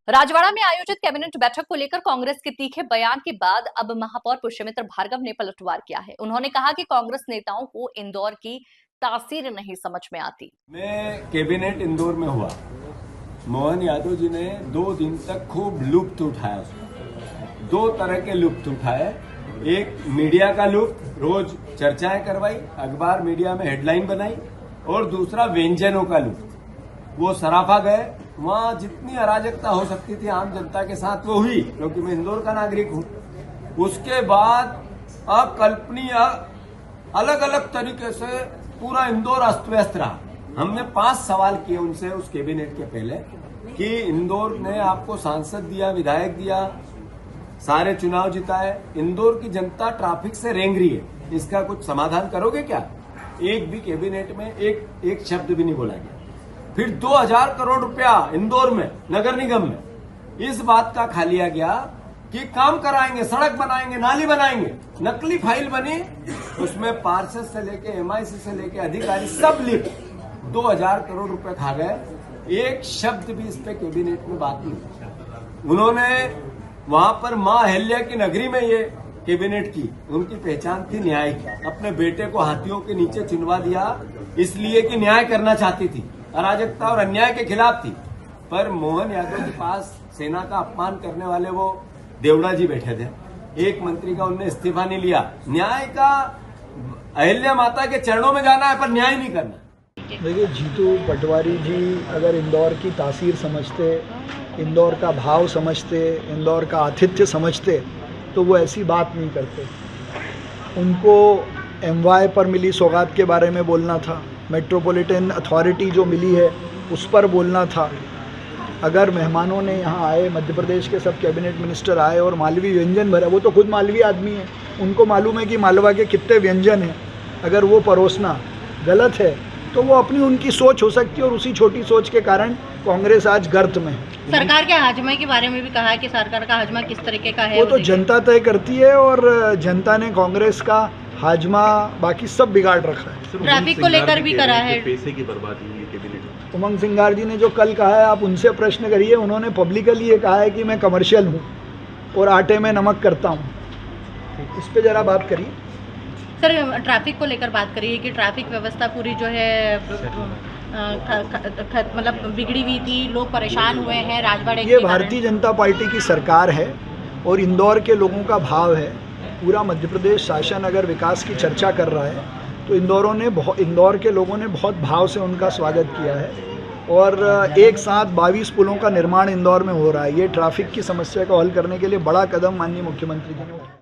राजवाड़ा में आयोजित कैबिनेट बैठक को लेकर कांग्रेस के तीखे बयान के बाद अब महापौर पुष्यमित्र भार्गव ने पलटवार किया है। उन्होंने कहा कि कांग्रेस नेताओं को इंदौर की तासीर नहीं समझ में आती। मैं कैबिनेट इंदौर में हुआ, मोहन यादव जी ने 2 दिन तक खूब लुत्फ उठाया। उसमें 2 तरह के लुत्फ उठाए। एक मीडिया का लुत्फ, रोज चर्चाएं करवाई, अखबार मीडिया में हेडलाइन बनाई, और दूसरा व्यंजनों का लुत्फ। वो सराफा गए, वहां जितनी अराजकता हो सकती थी आम जनता के साथ वो हुई, क्योंकि मैं इंदौर का नागरिक हूं। उसके बाद अकल्पनीय अलग अलग तरीके से पूरा इंदौर अस्त व्यस्त रहा। हमने 5 सवाल किए उनसे उस कैबिनेट के पहले कि इंदौर ने आपको सांसद दिया, विधायक दिया, सारे चुनाव जिताए, इंदौर की जनता ट्रैफिक से रेंग रही है, इसका कुछ समाधान करोगे क्या? एक भी कैबिनेट में एक शब्द भी नहीं बोला गया। फिर 2000 करोड़ रुपया इंदौर में नगर निगम में इस बात का खा लिया गया कि काम कराएंगे, सड़क बनाएंगे, नाली बनाएंगे। नकली फाइल बनी, उसमें पार्षद से लेके MIC से लेके अधिकारी सब लिख 2000 करोड़ रुपए खा गए। एक शब्द भी इस पे कैबिनेट में बात नहीं। उन्होंने वहां पर मां अहिल्या की नगरी में ये कैबिनेट की, उनकी पहचान थी न्याय की। अपने बेटे को हाथियों के नीचे चुनवा दिया इसलिए कि न्याय करना चाहती थी, अराजकता और अन्याय के खिलाफ थी। पर मोहन यादव के पास सेना का अपमान करने वाले वो देवड़ा जी बैठे थे। एक मंत्री का उनने इस्तीफा नहीं लिया। न्याय का अहिल्या माता के चरणों में जाना है, पर न्याय नहीं करना। देखिए, जीतू पटवारी जी अगर इंदौर की तासीर समझते, इंदौर का भाव समझते, इंदौर का आतिथ्य समझते तो वो ऐसी बात नहीं करते। उनको MY पर मिली सौगात के बारे में बोलना था, मेट्रोपॉलिटन अथॉरिटी जो मिली है उस पर बोलना था। अगर मेहमानों ने यहाँ आए, मध्य प्रदेश के सब कैबिनेट मिनिस्टर आए और मालवी व्यंजन भरा, वो तो खुद मालवी आदमी है, उनको मालूम है कि मालवा के कितने व्यंजन हैं। अगर वो परोसना गलत है तो वो अपनी उनकी सोच हो सकती है, और उसी छोटी सोच के कारण कांग्रेस आज गर्त में है। सरकार के हाजमा के बारे में भी कहा है कि सरकार का हाजमा किस तरीके का है, वो तो जनता तय करती है, और जनता ने कांग्रेस का हाजमा बाकी सब बिगाड़ रखा है। ट्रैफिक को लेकर भी करा है, पैसे की बर्बादी हुई कैबिनेट। उमंग सिंगार जी ने जो कल कहा है, आप उनसे प्रश्न करिए। उन्होंने पब्लिकली ये कहा है कि मैं कमर्शियल हूँ और आटे में नमक करता हूँ। इस पे जरा बात करिए। सर, ट्रैफिक को लेकर बात करिए कि ट्रैफिक व्यवस्था पूरी जो है मतलब बिगड़ी हुई थी, लोग परेशान हुए हैं राजवाड़े। ये भारतीय जनता पार्टी की सरकार है और इंदौर के लोगों का भाव है। पूरा मध्य प्रदेश शासन अगर विकास की चर्चा कर रहा है तो इंदौर के लोगों ने बहुत भाव से उनका स्वागत किया है, और एक साथ 22 पुलों का निर्माण इंदौर में हो रहा है। ये ट्रैफिक की समस्या को हल करने के लिए बड़ा कदम माननीय मुख्यमंत्री जी ने उठाया।